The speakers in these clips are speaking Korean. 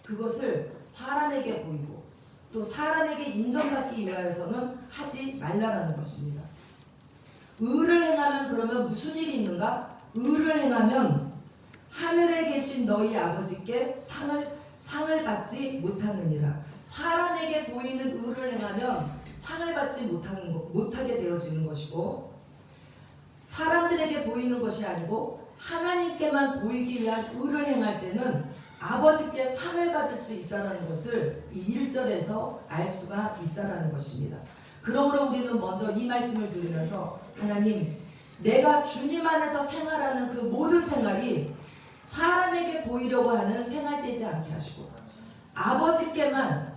그것을 사람에게 보이고 또 사람에게 인정받기 위하여서는 하지 말라라는 것입니다. 의를 행하면 그러면 무슨 일이 있는가? 의를 행하면 하늘에 계신 너희 아버지께 상을 받지 못하느니라. 사람에게 보이는 의를 행하면 상을 받지 못하게 되어지는 것이고, 사람들에게 보이는 것이 아니고 하나님께만 보이기 위한 의를 행할 때는 아버지께 상을 받을 수 있다는 것을 이 1절에서 알 수가 있다는 것입니다. 그러므로 우리는 먼저 이 말씀을 들으면서 하나님, 내가 주님 안에서 생활하는 그 모든 생활이 사람에게 보이려고 하는 생활되지 않게 하시고 아버지께만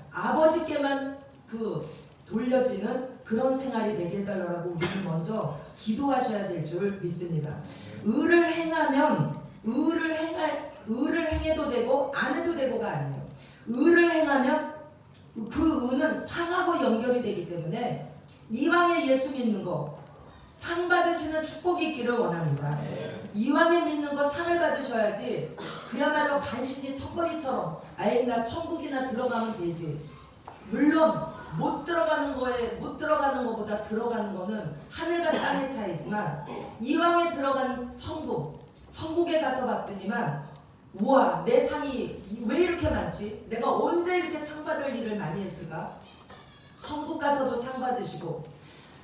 돌려지는 그런 생활이 되게 해달라고 우리는 먼저 기도하셔야 될 줄 믿습니다. 의를 행하면 의를 행해도 되고 안 해도 되고가 아니에요. 의를 행하면 그 의는 상하고 연결이 되기 때문에 이왕에 예수 믿는 거 상 받으시는 축복이 있기를 원합니다. 이왕에 믿는 거 상을 받으셔야지 그야말로 간신히 턱걸이처럼 아예 나 천국이나 들어가면 되지. 물론 못 들어가는 것보다 들어가는 거는 하늘과 땅의 차이지만 이왕에 들어간 천국에 가서 봤더니만 우와, 내 상이 왜 이렇게 많지? 내가 언제 이렇게 상 받을 일을 많이 했을까? 천국 가서도 상 받으시고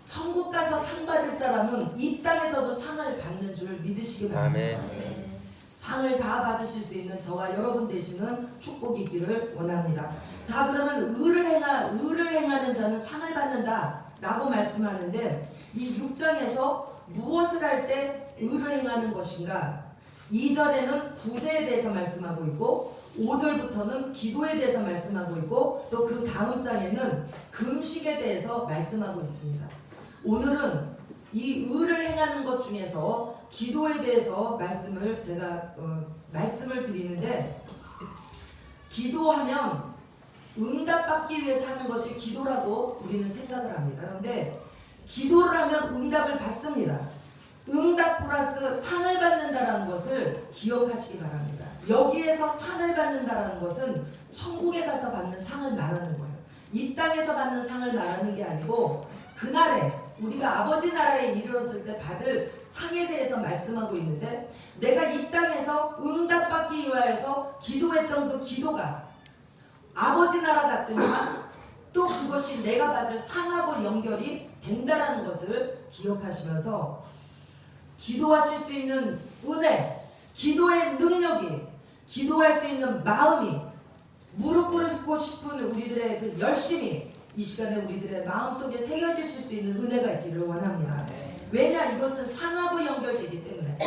천국 가서 상 받을 사람은 이 땅에서도 상을 받는 줄 믿으시기 바랍니다. 상을 다 받으실 수 있는 저와 여러분 되시는 축복이 있기를 원합니다. 자, 그러면 의를 행하는 자는 상을 받는다 라고 말씀하는데, 이 6장에서 무엇을 할 때 의를 행하는 것인가? 2절에는 구제에 대해서 말씀하고 있고 5절부터는 기도에 대해서 말씀하고 있고 또 그 다음 장에는 금식에 대해서 말씀하고 있습니다. 오늘은 이 의를 행하는 것 중에서 기도에 대해서 말씀을 드리는데, 기도하면 응답받기 위해서 하는 것이 기도라고 우리는 생각을 합니다. 그런데 기도를 하면 응답을 받습니다. 응답 플러스 상을 받는다는 것을 기억하시기 바랍니다. 여기에서 상을 받는다는 것은 천국에 가서 받는 상을 말하는 거예요. 이 땅에서 받는 상을 말하는 게 아니고 그날에 우리가 아버지 나라에 이르렀을 때 받을 상에 대해서 말씀하고 있는데, 내가 이 땅에서 응답받기 위하여서 기도했던 그 기도가 아버지 나라 갔더니만 또 그것이 내가 받을 상하고 연결이 된다는 것을 기억하시면서 기도하실 수 있는 은혜, 기도의 능력이, 기도할 수 있는 마음이, 무릎 꿇고 싶은 우리들의 그 열심이 이 시간에 우리들의 마음속에 새겨질 수 있는 은혜가 있기를 원합니다. 왜냐? 이것은 상하고 연결되기 때문에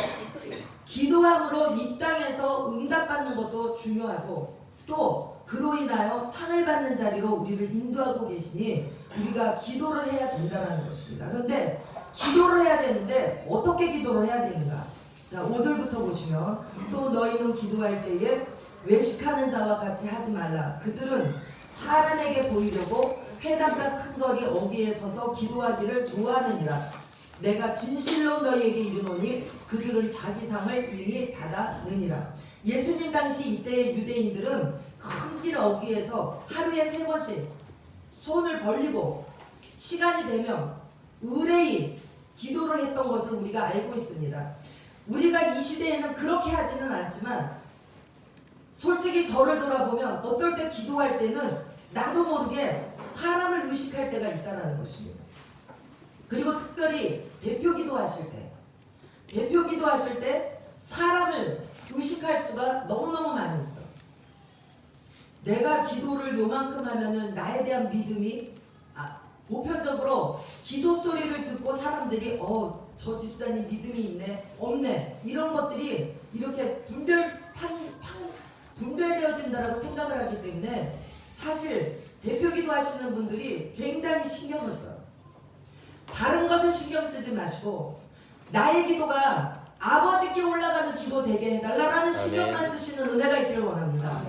기도함으로 이 땅에서 응답받는 것도 중요하고 또 그로 인하여 상을 받는 자리로 우리를 인도하고 계시니 우리가 기도를 해야 된다는 것입니다. 그런데 기도를 해야 되는데 어떻게 기도를 해야 되는가? 자, 5절부터 보시면 또 너희는 기도할 때에 외식하는 자와 같이 하지 말라. 그들은 사람에게 보이려고 회당과 큰 거리 어귀에 서서 기도하기를 좋아하느니라. 내가 진실로 너희에게 이르노니 그들은 자기 상을 이미 받았느니라. 예수님 당시 이때의 유대인들은 큰 길 어귀에서 하루에 3번씩 손을 벌리고 시간이 되면 의뢰히 기도를 했던 것을 우리가 알고 있습니다. 우리가 이 시대에는 그렇게 하지는 않지만 솔직히 저를 돌아보면 어떨 때 기도할 때는 나도 모르게 사람을 의식할 때가 있다는 것입니다. 그리고 특별히 대표 기도하실 때 사람을 의식할 수가 너무너무 많이 있어. 내가 기도를 요만큼 하면은 나에 대한 믿음이 보편적으로 기도 소리를 듣고 사람들이 저 집사님 믿음이 있네 없네 이런 것들이 이렇게 분별되어진다라고 생각을 하기 때문에 사실 대표 기도하시는 분들이 굉장히 신경을 써요. 다른 것에 신경 쓰지 마시고 나의 기도가 아버지께 올라가는 기도 되게 해달라라는 신경만 쓰시는 은혜가 있기를 원합니다.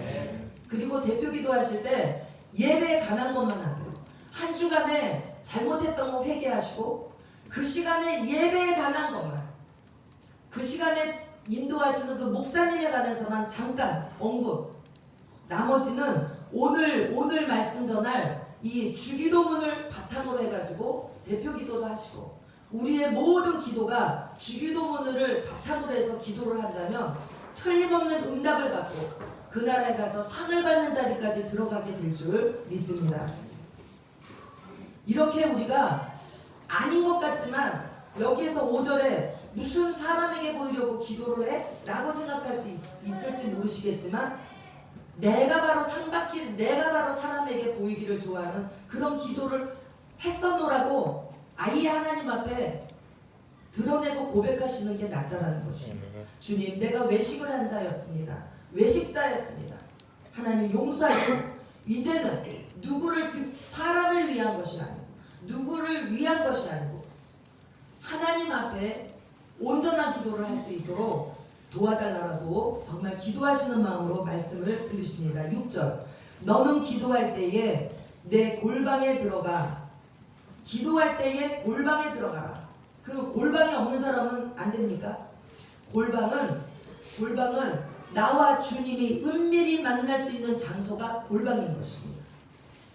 그리고 대표 기도하실 때 예배에 관한 것만 하세요. 한 주간에 잘못했던 거 회개하시고 그 시간에 예배에 관한 것만, 그 시간에 인도하시는 그 목사님에 관해서만 잠깐 언급, 나머지는 오늘 말씀 전할 이 주기도문을 바탕으로 해가지고 대표 기도도 하시고, 우리의 모든 기도가 주기도문을 바탕으로 해서 기도를 한다면 틀림없는 응답을 받고 그 나라에 가서 상을 받는 자리까지 들어가게 될 줄 믿습니다. 이렇게 우리가 아닌 것 같지만 여기에서 5절에 무슨 사람에게 보이려고 기도를 해? 라고 생각할 수 있을지 모르시겠지만, 내가 바로 내가 바로 사람에게 보이기를 좋아하는 그런 기도를 했었노라고 아예 하나님 앞에 드러내고 고백하시는 게 낫다라는 것입니다. 주님, 내가 외식을 한 자였습니다. 외식자였습니다. 하나님 용서하시고, 이제는 사람을 위한 것이 아니고 누구를 위한 것이 아니고 하나님 앞에 온전한 기도를 할 수 있도록 도와달라고 정말 기도하시는 마음으로 말씀을 들으십니다. 6절, 너는 기도할 때에 내 골방에 들어가. 기도할 때에 골방에 들어가라. 그리고 골방이 없는 사람은 안 됩니까? 골방은 나와 주님이 은밀히 만날 수 있는 장소가 골방인 것입니다.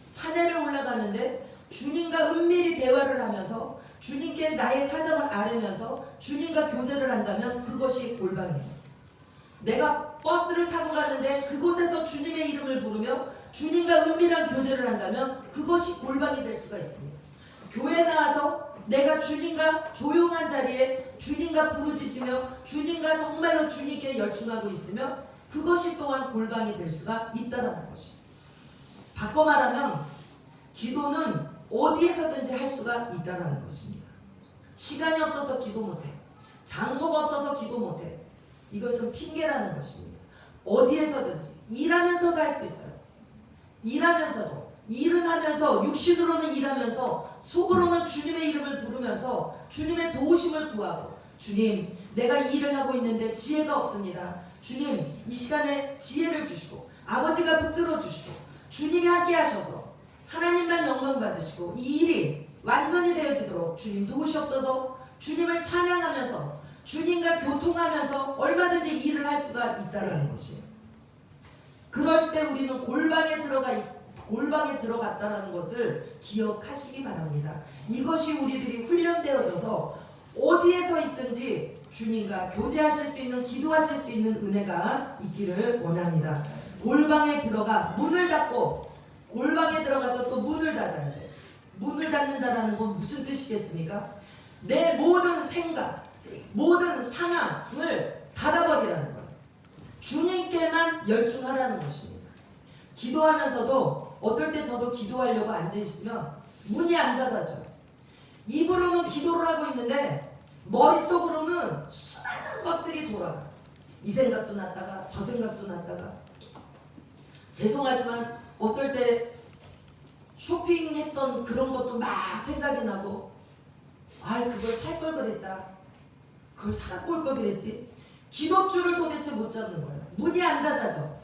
산에를 올라가는데 주님과 은밀히 대화를 하면서 주님께 나의 사정을 아뢰면서 주님과 교제를 한다면 그것이 골방이에요. 내가 버스를 타고 가는데 그곳에서 주님의 이름을 부르며 주님과 은밀한 교제를 한다면 그것이 골방이 될 수가 있습니다. 교회 나와서 내가 주님과 조용한 자리에 주님과 부르짖으며 주님과 정말로 주님께 열중하고 있으면 그것이 또한 골방이 될 수가 있다는 것이죠. 바꿔 말하면 기도는 어디에서든지 할 수가 있다는 것입니다. 시간이 없어서 기도 못해, 장소가 없어서 기도 못해, 이것은 핑계라는 것입니다. 어디에서든지 일하면서도 할 수 있어요. 일하면서도, 일은 하면서, 육신으로는 일하면서 속으로는 주님의 이름을 부르면서 주님의 도우심을 구하고, 주님, 내가 이 일을 하고 있는데 지혜가 없습니다. 주님, 이 시간에 지혜를 주시고 아버지가 붙들어 주시고 주님이 함께 하셔서 하나님만 영광 받으시고 이 일이 완전히 되어지도록 주님 도우시옵소서. 주님을 찬양하면서 주님과 교통하면서 얼마든지 일을 할 수가 있다는 것이에요. 그럴 때 우리는 골방에 들어갔다는 것을 기억하시기 바랍니다. 이것이 우리들이 훈련되어져서 어디에서 있든지 주님과 교제하실 수 있는, 기도하실 수 있는 은혜가 있기를 원합니다. 골방에 들어가 문을 닫고, 골방에 들어가서 또 문을 닫아야 돼. 문을 닫는다는 건 무슨 뜻이겠습니까? 내 모든 생각, 모든 상황을 닫아버리라는 거예요. 주님께만 열중하라는 것입니다. 기도하면서도 어떨 때 저도 기도하려고 앉아있으면 문이 안 닫아져요. 입으로는 기도를 하고 있는데 머릿속으로는 수많은 것들이 돌아가. 이 생각도 났다가 저 생각도 났다가, 죄송하지만 어떨 때 쇼핑했던 그런 것도 막 생각이 나고, 그걸 살 걸 그랬다, 그걸 사갖고 올 걸 그랬지. 기도줄을 도대체 못 잡는 거예요. 문이 안 닫아져.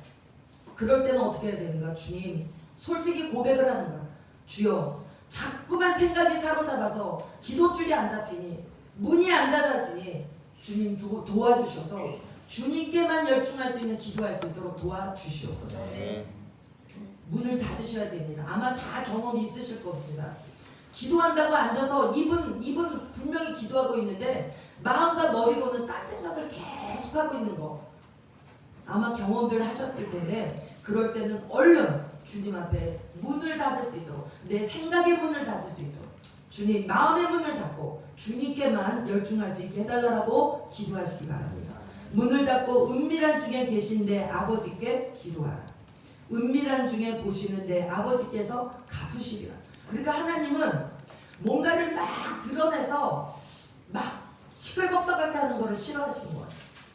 그럴 때는 어떻게 해야 되는가? 주님, 솔직히 고백을 하는 거야. 주여, 자꾸만 생각이 사로잡아서 기도줄이 안 잡히니, 문이 안 닫아지니 주님 도와주셔서 주님께만 열중할 수 있는, 기도할 수 있도록 도와주시옵소서. 문을 닫으셔야 됩니다. 아마 다 경험이 있으실 겁니다. 기도한다고 앉아서 입은 분명히 기도하고 있는데 마음과 머리로는 딴 생각을 계속하고 있는 거 아마 경험들 하셨을 텐데, 그럴 때는 얼른 주님 앞에 문을 닫을 수 있도록, 내 생각의 문을 닫을 수 있도록 주님 마음의 문을 닫고 주님께만 열중할 수 있게 해달라고 기도하시기 바랍니다. 문을 닫고 은밀한 중에 계신 내 아버지께 기도하라. 은밀한 중에 보시는 내 아버지께서 갚으시리라. 그러니까 하나님은 뭔가를 막 드러내서 막 시끌벅적하게 하는 것을 싫어하시는 거예요.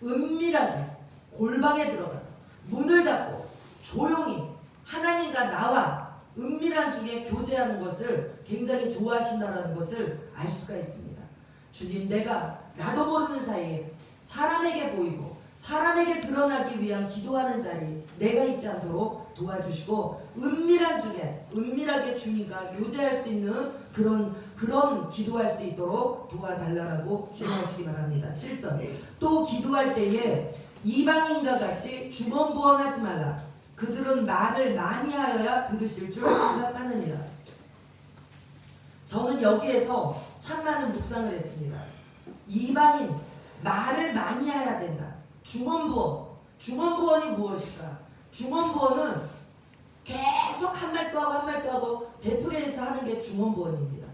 은밀하게 골방에 들어가서 문을 닫고 조용히 하나님과 나와 은밀한 중에 교제하는 것을 굉장히 좋아하신다는 것을 알 수가 있습니다. 주님, 내가 나도 모르는 사이에 사람에게 보이고 사람에게 드러나기 위한 기도하는 자리 내가 있지 않도록 도와주시고, 은밀한 중에 은밀하게 주님과 교제할 수 있는 그런 기도할 수 있도록 도와달라고 기도하시기 바랍니다. 7절, 또 기도할 때에 이방인과 같이 주번부언하지 말라. 그들은 말을 많이 하여야 들으실 줄 생각하느니라. 저는 여기에서 참 많은 묵상을 했습니다. 이방인 말을 많이 해야 된다. 중언부언. 중언부언이 무엇일까? 중언부언은 계속 한 말 또 하고 한 말 또 하고 되풀이해서 하는 게 중언부언입니다.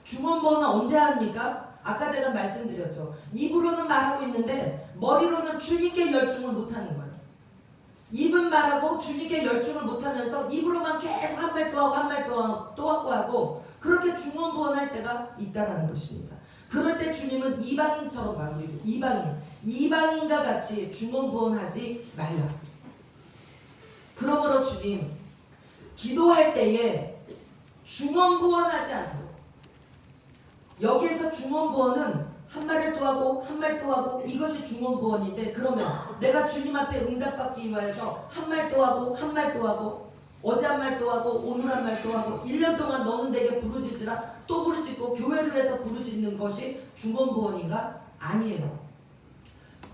중언부언은 언제 합니까? 아까 제가 말씀드렸죠. 입으로는 말하고 있는데 머리로는 주님께 열중을 못하는 거예요. 입은 말하고 주님께 열중을 못하면서 입으로만 계속 한 말 또 하고 한 말 또 하고 그렇게 중언부언할 때가 있다는 것입니다. 그럴 때 주님은 이방인처럼 말하고 이방인과 같이 중언부언하지 말라. 그러므로 주님 기도할 때에 중언부언하지 않도록, 여기에서 중언부언은 한 말을 또 하고 한 말 또 하고 이것이 중언부언인데, 그러면 내가 주님 앞에 응답받기 위해서 한 말 또 하고 한 말 또 하고 어제 한 말 또 하고 오늘 한 말 또 하고 1년 동안 너는 내게 부르짖으라 또 부르짖고 교회를 위해서 부르짖는 것이 중언부언인가? 아니에요.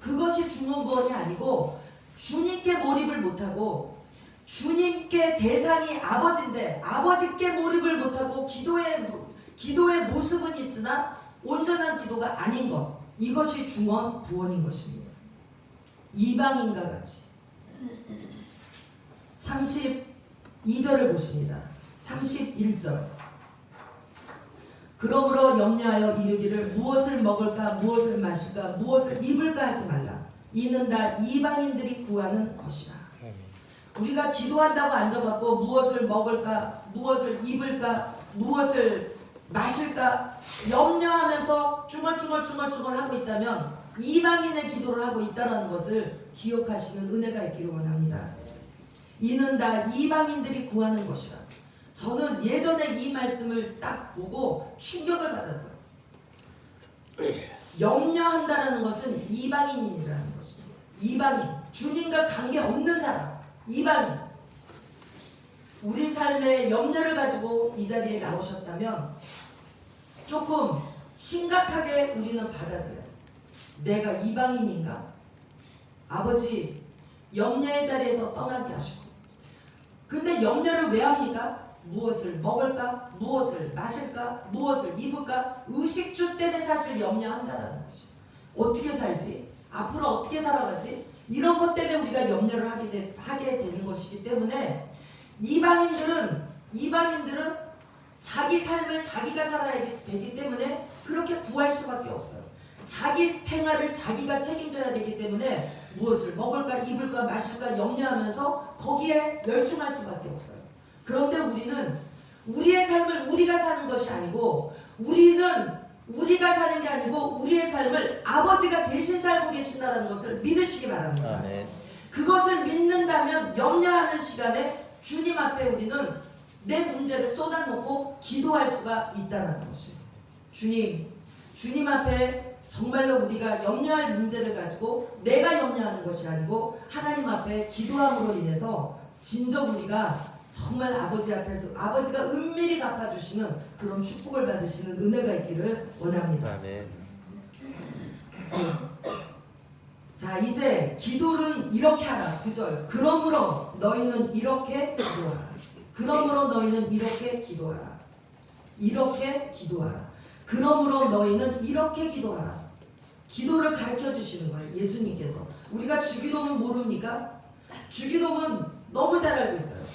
그것이 중언부언이 아니고 주님께 몰입을 못하고, 주님께 대상이 아버지인데 아버지께 몰입을 못하고 기도의 모습은 있으나 온전한 기도가 아닌 것, 이것이 중언부언인 것입니다. 이방인과 같이. 32절을 보십니다. 31절. 그러므로 염려하여 이르기를 무엇을 먹을까 무엇을 마실까 무엇을 입을까 하지 말라. 이는 다 이방인들이 구하는 것이라. 우리가 기도한다고 앉아갖고 무엇을 먹을까 무엇을 입을까 무엇을 마실까 염려하면서 중얼중얼 하고 있다면 이방인의 기도를 하고 있다는 것을 기억하시는 은혜가 있기를 원합니다. 이는 다 이방인들이 구하는 것이라. 저는 예전에 이 말씀을 딱 보고 충격을 받았어요. 염려한다는 것은 이방인이라는 것입니다. 이방인, 주님과 관계없는 사람, 이방인. 우리 삶에 염려를 가지고 이 자리에 나오셨다면 조금 심각하게 우리는 받아들여야 돼요. 내가 이방인인가? 아버지 염려의 자리에서 떠나게 하시고, 근데 염려를 왜 합니까? 무엇을 먹을까? 무엇을 마실까? 무엇을 입을까? 의식주 때문에 사실 염려한다는 것이. 어떻게 살지? 앞으로 어떻게 살아가지? 이런 것 때문에 우리가 염려를 하게 되는 것이기 때문에 이방인들은 자기 삶을 자기가 살아야 되기 때문에 그렇게 구할 수밖에 없어요. 자기 생활을 자기가 책임져야 되기 때문에 무엇을 먹을까 입을까 마실까 염려하면서 거기에 열중할 수밖에 없어요. 그런데 우리는 우리의 삶을 우리가 사는 것이 아니고, 우리는 우리가 사는 게 아니고 우리의 삶을 아버지가 대신 살고 계신다는 것을 믿으시기 바랍니다. 아멘. 그것을 믿는다면 염려하는 시간에 주님 앞에 우리는 내 문제를 쏟아놓고 기도할 수가 있다는 것이에요. 주님 앞에 정말로 우리가 염려할 문제를 가지고 내가 염려하는 것이 아니고 하나님 앞에 기도함으로 인해서 진정 우리가 정말 아버지 앞에서 아버지가 은밀히 갚아주시는 그런 축복을 받으시는 은혜가 있기를 원합니다. 아멘. 자, 이제 기도는 이렇게 하라. 9절. 그러므로 너희는 이렇게 기도하라. 그러므로 너희는 이렇게 기도하라. 이렇게 기도하라. 그러므로 너희는 이렇게 기도하라. 기도를 가르쳐 주시는 거예요. 예수님께서. 우리가 주기도문 모릅니까? 주기도문 너무 잘 알고 있어요.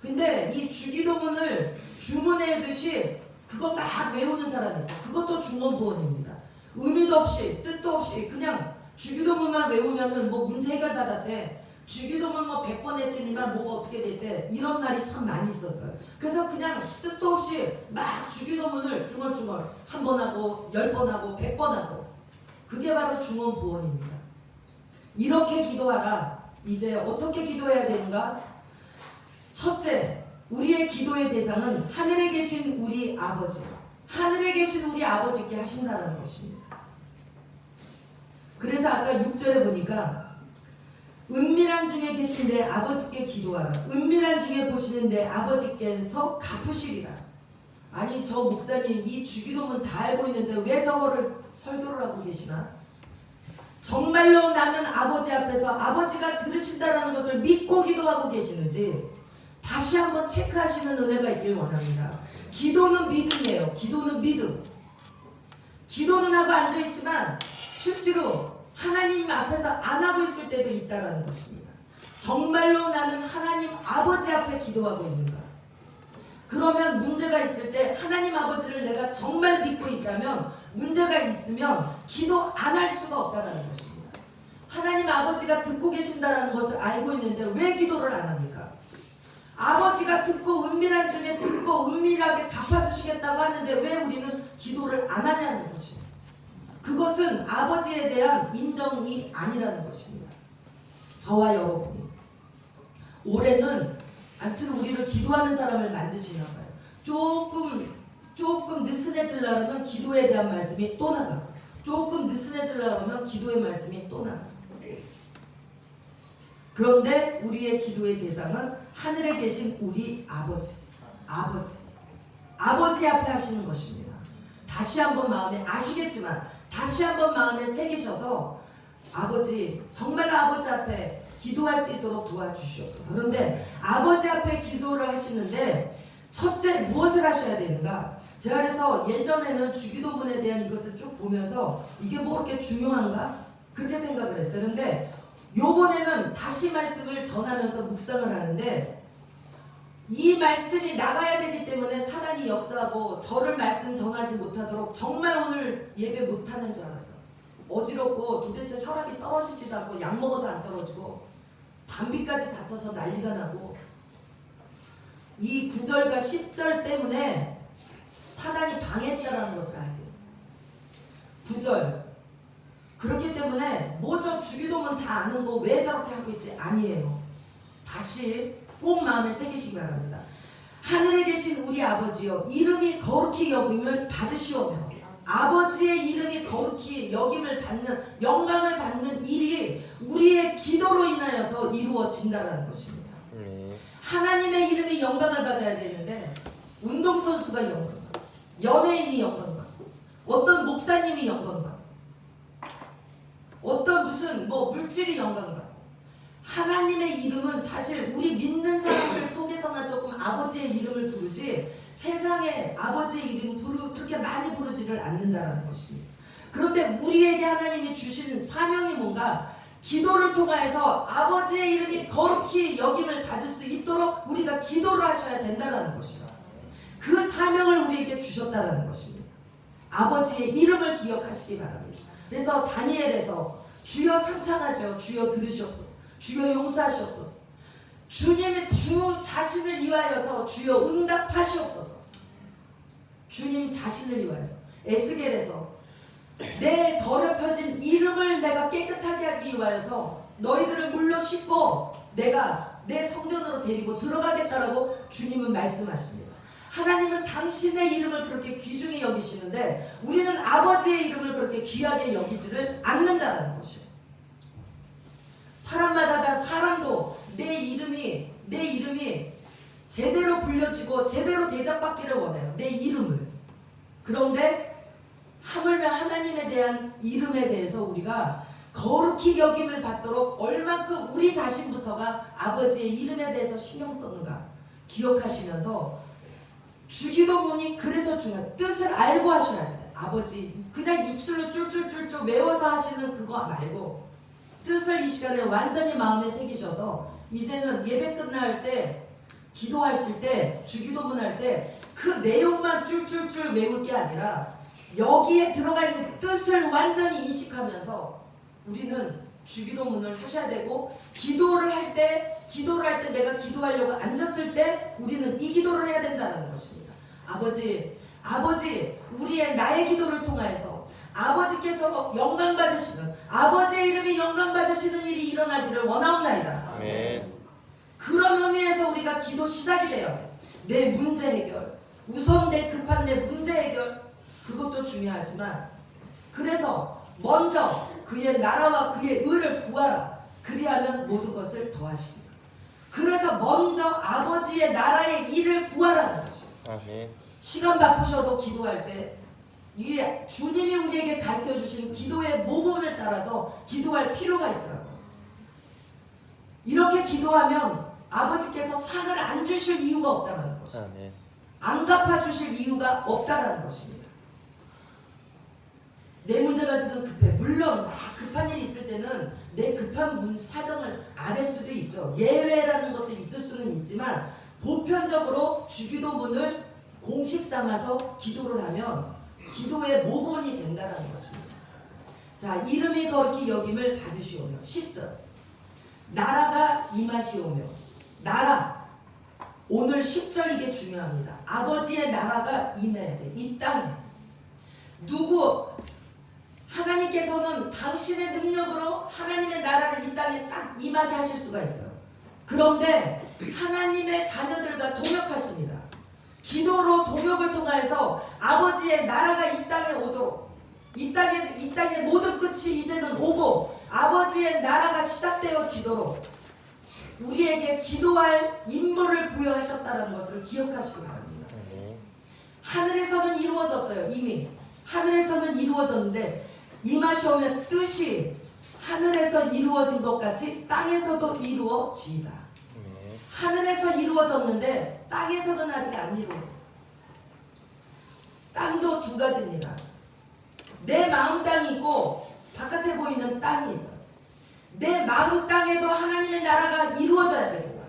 근데 이 주기도문을 주문해듯이 그거 막 외우는 사람이 있어요. 그것도 중언부언입니다. 의미도 없이 뜻도 없이 그냥 주기도문만 외우면은 뭐 문제 해결 받았대. 주기도문 뭐 100번 했더니만 뭐가 어떻게 됐대. 이런 말이 참 많이 있었어요. 그래서 그냥 뜻도 없이 막 주기도문을 중얼중얼 한 번 하고 10번 하고 100번 하고, 그게 바로 중언부언입니다. 이렇게 기도하라. 이제 어떻게 기도해야 되는가? 첫째, 우리의 기도의 대상은 하늘에 계신 우리 아버지, 하늘에 계신 우리 아버지께 하신다는 것입니다. 그래서 아까 6절에 보니까 은밀한 중에 계신 내 아버지께 기도하라. 은밀한 중에 보시는 내 아버지께서 갚으시리라. 아니, 저 목사님 이 주기도문 다 알고 있는데 왜 저거를 설교를 하고 계시나? 정말로 나는 아버지 앞에서 아버지가 들으신다는 것을 믿고 기도하는 기도하고 계시는지 다시 한번 체크하시는 은혜가 있길 원합니다. 기도는 믿음이에요. 기도는 믿음. 기도는 하고 앉아있지만 실제로 하나님 앞에서 안 하고 있을 때도 있다는 것입니다. 정말로 나는 하나님 아버지 앞에 기도하고 있는가? 그러면 문제가 있을 때 하나님 아버지를 내가 정말 믿고 있다면, 문제가 있으면 기도 안 할 수가 없다는 것입니다. 하나님 아버지가 듣고 계신다는 것을 알고 있는데 왜 기도를 안 합니까? 아버지가 듣고 은밀한 중에 듣고 은밀하게 갚아주시겠다고 하는데 왜 우리는 기도를 안 하냐는 것입니다. 그것은 아버지에 대한 인정이 아니라는 것입니다. 저와 여러분이 올해는 하여튼 우리를 기도하는 사람을 만드시나 봐요. 조금 느슨해지려면 기도에 대한 말씀이 또 나가고, 조금 느슨해지려면 기도의 말씀이 또 나가고. 그런데 우리의 기도의 대상은 하늘에 계신 우리 아버지 앞에 하시는 것입니다. 다시 한번 마음에, 아시겠지만 다시 한번 마음에 새기셔서 아버지, 정말 아버지 앞에 기도할 수 있도록 도와주시옵소서. 그런데 아버지 앞에 기도를 하시는데 첫째 무엇을 하셔야 되는가? 제가 그래서 예전에는 주기도문에 대한 이것을 쭉 보면서 이게 뭐 그렇게 중요한가? 그렇게 생각을 했어요. 그런데 요번에는 다시 말씀을 전하면서 묵상을 하는데 이 말씀이 나가야 되기 때문에 사단이 역사하고 저를 말씀 전하지 못하도록 정말 오늘 예배 못하는 줄 알았어. 어지럽고 도대체 혈압이 떨어지지도 않고 약 먹어도 안 떨어지고 담비까지 다쳐서 난리가 나고, 이 9절과 10절 때문에 사단이 방해했다는 것을 알겠어요. 9절, 그렇기 때문에 뭐 저 주기도문 다 아는 거 왜 저렇게 하고 있지? 아니에요. 다시 꼭 마음에 새기시기 바랍니다. 하늘에 계신 우리 아버지여, 이름이 거룩히 여김을 받으시오며. 아버지의 이름이 거룩히 여김을 받는, 영광을 받는 일이 우리의 기도로 인하여서 이루어진다는 것입니다. 하나님의 이름이 영광을 받아야 되는데 운동선수가 영광받고, 연예인이 영광받고, 어떤 목사님이 영광받고, 어떤 무슨 뭐 물질이 영광받고, 하나님의 이름은 사실 우리 믿는 사람들 속에서나 조금 아버지의 이름을 부르지 세상에 아버지의 이름 그렇게 많이 부르지를 않는다는 것입니다. 그런데 우리에게 하나님이 주신 사명이 뭔가? 기도를 통하여서 아버지의 이름이 거룩히 여김을 받을 수 있도록 우리가 기도를 하셔야 된다는 것이다. 그 사명을 우리에게 주셨다는 것입니다. 아버지의 이름을 기억하시기 바랍니다. 그래서 다니엘에서 주여 상창하죠. 주여 들으시옵소서. 주여 용서하시옵소서. 주님의 주 자신을 위하여서 주여 응답하시옵소서. 주님 자신을 위하여서. 에스겔에서 내 더럽혀진 이름을 내가 깨끗하게 하기 위하여서 너희들을 물로 씻고 내가 내 성전으로 데리고 들어가겠다라고 주님은 말씀하십니다. 하나님은 당신의 이름을 그렇게 귀중히 여기시는데 우리는 아버지의 이름을 그렇게 귀하게 여기지를 않는다는 것이에요. 사람마다 다 사람도 내 이름이 제대로 불려지고 제대로 대접받기를 원해요. 내 이름을. 그런데 하물며 하나님에 대한 이름에 대해서 우리가 거룩히 여김을 받도록 얼만큼 우리 자신부터가 아버지의 이름에 대해서 신경 썼는가 기억하시면서, 주기도문이 그래서 중요해요. 뜻을 알고 하셔야 돼요. 아버지 그냥 입술로 쫄쫄쫄쫄 외워서 하시는 그거 말고 뜻을 이 시간에 완전히 마음에 새기셔서 이제는 예배 끝날 때, 기도하실 때, 주기도문 할 때 그 내용만 쫄쫄쫄 외울 게 아니라 여기에 들어가 있는 뜻을 완전히 인식하면서 우리는 주기도문을 하셔야 되고, 기도를 할 때 내가 기도하려고 앉았을 때 우리는 이 기도를 해야 된다는 것입니다. 아버지, 나의 기도를 통하여서 아버지께서 영광 받으시는, 아버지의 이름이 영광 받으시는 일이 일어나기를 원하옵나이다. 아멘. 그런 의미에서 우리가 기도 시작이 돼요. 내 문제 해결, 우선 내 급한 내 문제 해결, 그것도 중요하지만 그래서 먼저 그의 나라와 그의 의를 구하라. 그리하면 모든 것을 더하시리라. 그래서 먼저 아버지의 나라의 일을 구하라는 것입니다. 아멘. 시간 바쁘셔도 기도할 때 주님이 우리에게 가르쳐주신 기도의 모범을 따라서 기도할 필요가 있더라고요. 이렇게 기도하면 아버지께서 상을 안 주실 이유가 없다는 것입니다. 아멘. 안 갚아주실 이유가 없다는 것입니다. 내 문제가 지금 급해. 물론 급한 일이 있을 때는 내 급한 사정을 알 수도 있죠. 예외라는 것도 있을 수는 있지만 보편적으로 주기도문을 공식 삼아서 기도를 하면 기도의 모본이 된다는 것입니다. 자, 이름이 거룩히 여김을 받으시오며 10절 나라가 임하시오며 나라 오늘 10절 이게 중요합니다. 아버지의 나라가 임해야 돼. 이 땅에 누구 하나님께서는 당신의 능력으로 하나님의 나라를 이 땅에 딱 임하게 하실 수가 있어요. 그런데 하나님의 자녀들과 동역하십니다. 기도로 동역을 통하여서 아버지의 나라가 이 땅에 오도록 이 땅의 모든 끝이 이제는 오고 아버지의 나라가 시작되어지도록 우리에게 기도할 임무를 부여하셨다는 것을 기억하시기 바랍니다. 하늘에서는 이루어졌어요. 이미 하늘에서는 이루어졌는데 임하시오면 뜻이 하늘에서 이루어진 것 같이 땅에서도 이루어지이다. 하늘에서 이루어졌는데 땅에서는 아직 안 이루어졌어요. 땅도 두 가지입니다. 내 마음 땅이 있고 바깥에 보이는 땅이 있어요. 내 마음 땅에도 하나님의 나라가 이루어져야 되고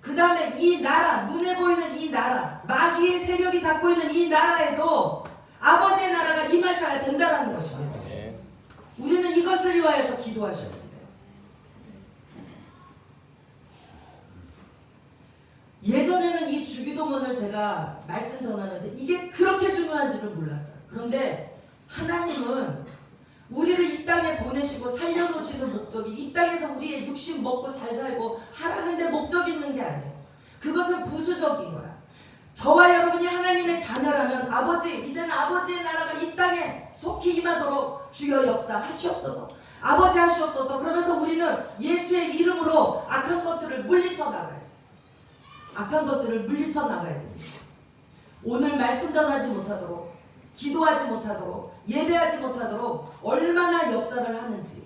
그 다음에 이 나라, 눈에 보이는 이 나라, 마귀의 세력이 잡고 있는 이 나라에도 아버지의 나라가 임하셔야 된다는 것입니다. 우리는 이것을 위하여서 기도하셔야 돼요. 예전에는 이 주기도문을 제가 말씀 전하면서 이게 그렇게 중요한 줄을 몰랐어요. 그런데 하나님은 우리를 이 땅에 보내시고 살려놓으시는 목적이 이 땅에서 우리의 육신 먹고 잘 살고 하라는 데 목적이 있는 게 아니에요. 그것은 부수적인 거야. 저와 여러분이 하나님의 자녀라면 아버지, 이제는 아버지의 나라가 이 땅에 속히 임하도록 주여 역사하시옵소서. 아버지 하시옵소서. 그러면서 우리는 예수의 이름으로 악한 것들을 물리쳐 나가야지. 악한 것들을 물리쳐 나가야 됩니다. 오늘 말씀 전하지 못하도록, 기도하지 못하도록, 예배하지 못하도록 얼마나 역사를 하는지.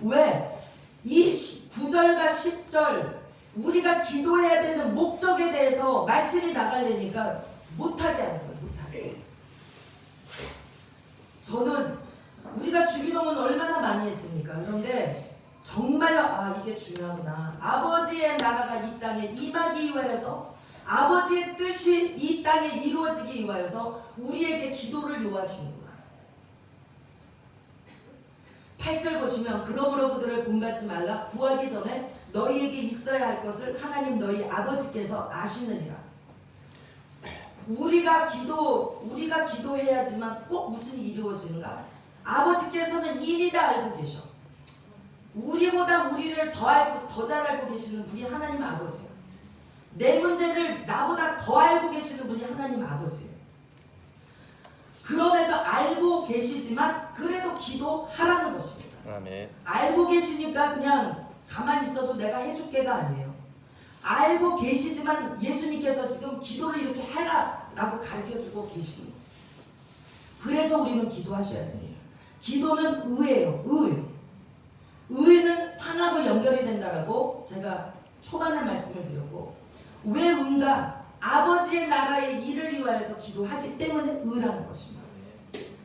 왜? 이 9절과 10절 우리가 기도해야 되는 목적에 대해서 말씀이 나가려니까 못하게 하는 거예요. 못하게. 저는 우리가 주기도문 얼마나 많이 했습니까? 그런데 정말 이게 중요하구나. 아버지의 나라가 이 땅에 임하기 위하여서 아버지의 뜻이 이 땅에 이루어지기 위하여서 우리에게 기도를 요하시는구나. 8절 보시면 그러므로 그들을 본받지 말라. 구하기 전에 너희에게 있어야 할 것을 하나님 너희 아버지께서 아시느니라. 우리가 기도해야지만 꼭 무슨 일이 이루어지는가? 아버지께서는 이미 다 알고 계셔. 우리보다 우리를 더 알고 더 잘 알고 계시는 분이 하나님 아버지예요. 내 문제를 나보다 더 알고 계시는 분이 하나님 아버지예요. 그럼에도 알고 계시지만 그래도 기도하라는 것입니다. 아멘. 알고 계시니까 그냥 가만히 있어도 내가 해줄게가 아니에요. 알고 계시지만 예수님께서 지금 기도를 이렇게 해라 라고 가르쳐주고 계십니다. 그래서 우리는 기도하셔야 됩니다. 기도는 의예요. 의는 상하고 연결이 된다라고 제가 초반에 말씀을 드렸고, 왜 의인가? 아버지의 나라의 일을 위하여서 기도하기 때문에 의라는 것입니다.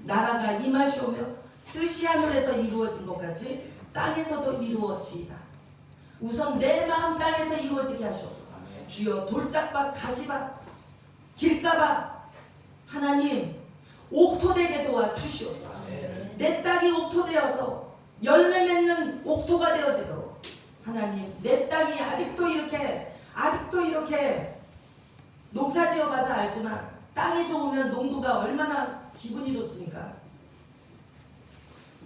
나라가 임하시오며 뜻이 하늘에서 이루어진 것 같이 땅에서도 이루어지이다. 우선 내 마음 땅에서 이루어지게 하시옵소서. 주여 돌짝밭 가시밭 길가밭 하나님 옥토되게 도와주시옵소서. 내 땅이 옥토되어서 열매 맺는 옥토가 되어지도록 하나님, 내 땅이 아직도 이렇게 농사지어 봐서 알지만 땅이 좋으면 농부가 얼마나 기분이 좋습니까?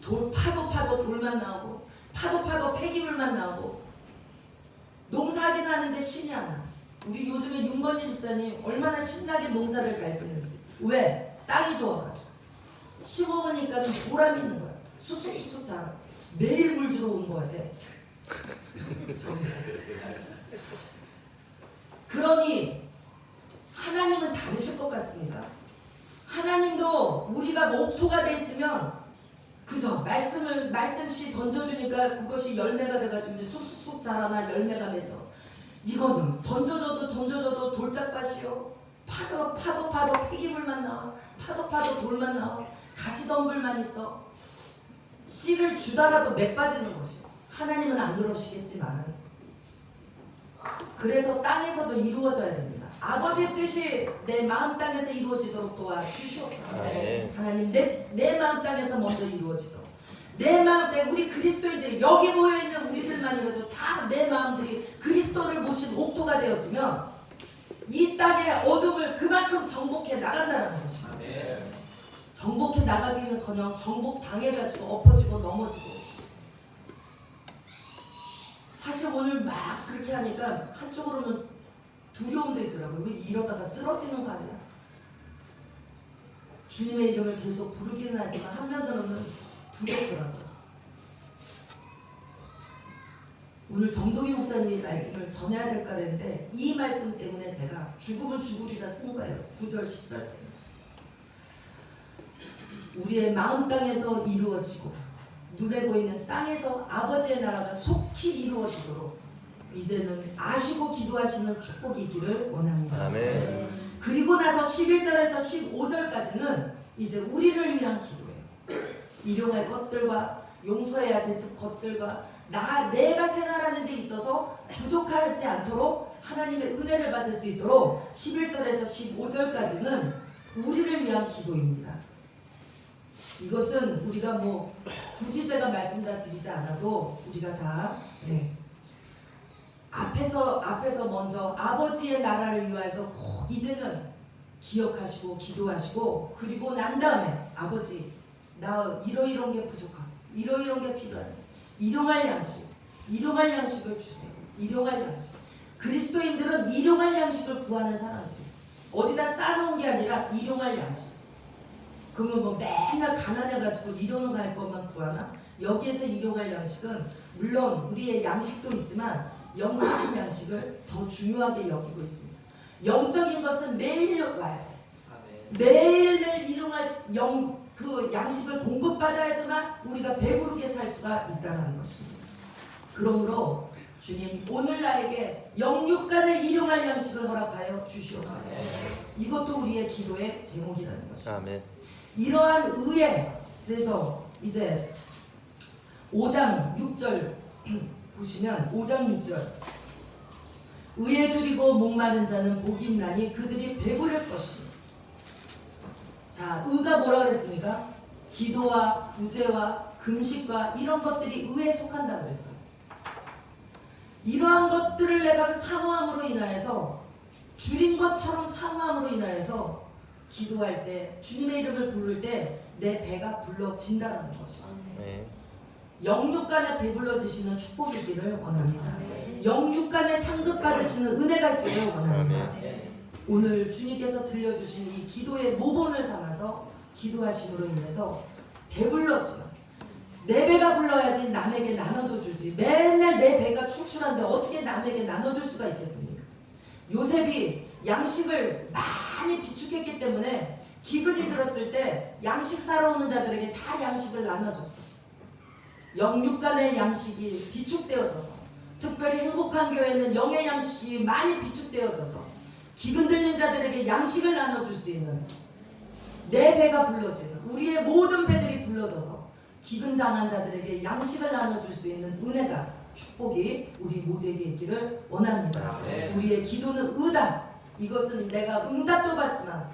파도 돌만 나오고 파도 폐기물만 나오고 농사하긴 하는데 신이 안 나. 우리 요즘에 윤건희 집사님 얼마나 신나게 농사를 잘 짓는지. 왜? 땅이 좋아가지고. 심어보니까 보람이 있는 거야. 쑥쑥쑥쑥 자라. 매일 물 주러 오는 것 같아. 그러니 하나님은 다르실 것 같습니다. 하나님도 우리가 목토가 돼 있으면 그죠? 말씀씨 던져주니까 그것이 열매가 돼가지고 이제 쑥쑥쑥 자라나 열매가 맺어. 이거는 던져줘도 돌짝밭이요. 파도 폐기물만 나와. 파도 돌만 나와. 가시덤불만 있어. 씨를 주다라도 맺 빠지는 것이요. 하나님은 안 그러시겠지만 그래서 땅에서도 이루어져야 됩니다. 아버지의 뜻이 내 마음 땅에서 이루어지도록 도와주시옵소서. 하나님 내 마음 땅에서 먼저 이루어지도록. 내 마음 땅에 우리 그리스도인들이 여기 모여있는 우리들만이라도 다 내 마음들이 그리스도를 모신 옥토가 되어지면 이 땅의 어둠을 그만큼 정복해 나간다는 것입니다. 정복해 나가기는커녕 정복당해가지고 엎어지고 넘어지고. 사실 오늘 막 그렇게 하니까 한쪽으로는 두려움도 있더라고요. 왜 이러다가 쓰러지는 거 아니야? 주님의 이름을 계속 부르기는 하지만 한편으로는 두렵더라고요. 오늘 정동희 목사님이 말씀을 전해야 될까 했는데 이 말씀 때문에 제가 죽으면 죽으리라 쓴 거예요. 9절 10절 때문에. 우리의 마음 땅에서 이루어지고 눈에 보이는 땅에서 아버지의 나라가 속히 이루어지도록 이제는 아시고 기도하시는 축복이 있기를 원합니다. 아멘. 그리고 나서 11절에서 15절까지는 이제 우리를 위한 기도예요. 일용할 것들과 용서해야 될 것들과 내가 생활하는 데 있어서 부족하지 않도록 하나님의 은혜를 받을 수 있도록 11절에서 15절까지는 우리를 위한 기도입니다. 이것은 우리가 굳이 제가 말씀 다 드리지 않아도 우리가 다 앞에서 먼저 아버지의 나라를 위해서 꼭 이제는 기억하시고 기도하시고 그리고 난 다음에 아버지 나 이러이런 게 부족하고 이러이런 게 필요하네. 일용할 양식을 주세요. 일용할 양식. 그리스도인들은 일용할 양식을 구하는 사람들이에요. 어디다 쌓아놓은 게 아니라 일용할 양식. 그러면 맨날 가난해가지고 일용을 할 것만 구하나? 여기에서 일용할 양식은 물론 우리의 양식도 있지만 영적인 양식을 더 중요하게 여기고 있습니다. 영적인 것은 매일 와요. 매일매일 일용할 그 양식을 공급받아야지만 우리가 배부르게 살 수가 있다는 것입니다. 그러므로 주님 오늘 나에게 영육간의 일용할 양식을 허락하여 주시옵소서. 이것도 우리의 기도의 제목이라는 것입니다. 아멘. 이러한 의에 그래서 이제 5장 6절 보시면 5장 6절 의에 줄이고 목마른 자는 복이 있나니 그들이 배부를 것이니. 자, 의가 뭐라 그랬습니까? 기도와 구제와 금식과 이런 것들이 의에 속한다고 그랬어요. 이러한 것들을 내가 사모함으로 인하여서 줄인 것처럼 사모함으로 인하여서 기도할 때 주님의 이름을 부를 때 내 배가 불러진다는 것이죠. 영육간에 배불러지시는 축복이기를 원합니다. 영육간에 상급받으시는 은혜가 있기를 원합니다. 오늘 주님께서 들려주신 이 기도의 모본을 삼아서 기도하심으로 인해서 배불러지면 내 배가 불러야지 남에게 나눠도 주지. 맨날 내 배가 출출한데 어떻게 남에게 나눠줄 수가 있겠습니까? 요셉이 양식을 많이 비축했기 때문에 기근이 들었을 때 양식 사러 오는 자들에게 다 양식을 나눠줬어. 영육간의 양식이 비축되어져서 특별히 행복한 교회는 영의 양식이 많이 비축되어져서 기근 들린 자들에게 양식을 나눠줄 수 있는 내 배가 불러지는 우리의 모든 배들이 불러져서 기근 당한 자들에게 양식을 나눠줄 수 있는 은혜가 축복이 우리 모두에게 있기를 원합니다. 우리의 기도는 의다. 이것은 내가 응답도 받지만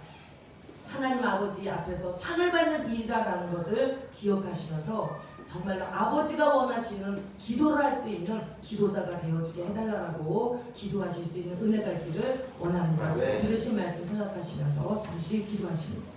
하나님 아버지 앞에서 상을 받는 일이라는 것을 기억하시면서 정말로 아버지가 원하시는 기도를 할 수 있는 기도자가 되어지게 해달라고 기도하실 수 있는 은혜가 있기를 원합니다. 들으신 말씀 생각하시면서 잠시 기도하십니다.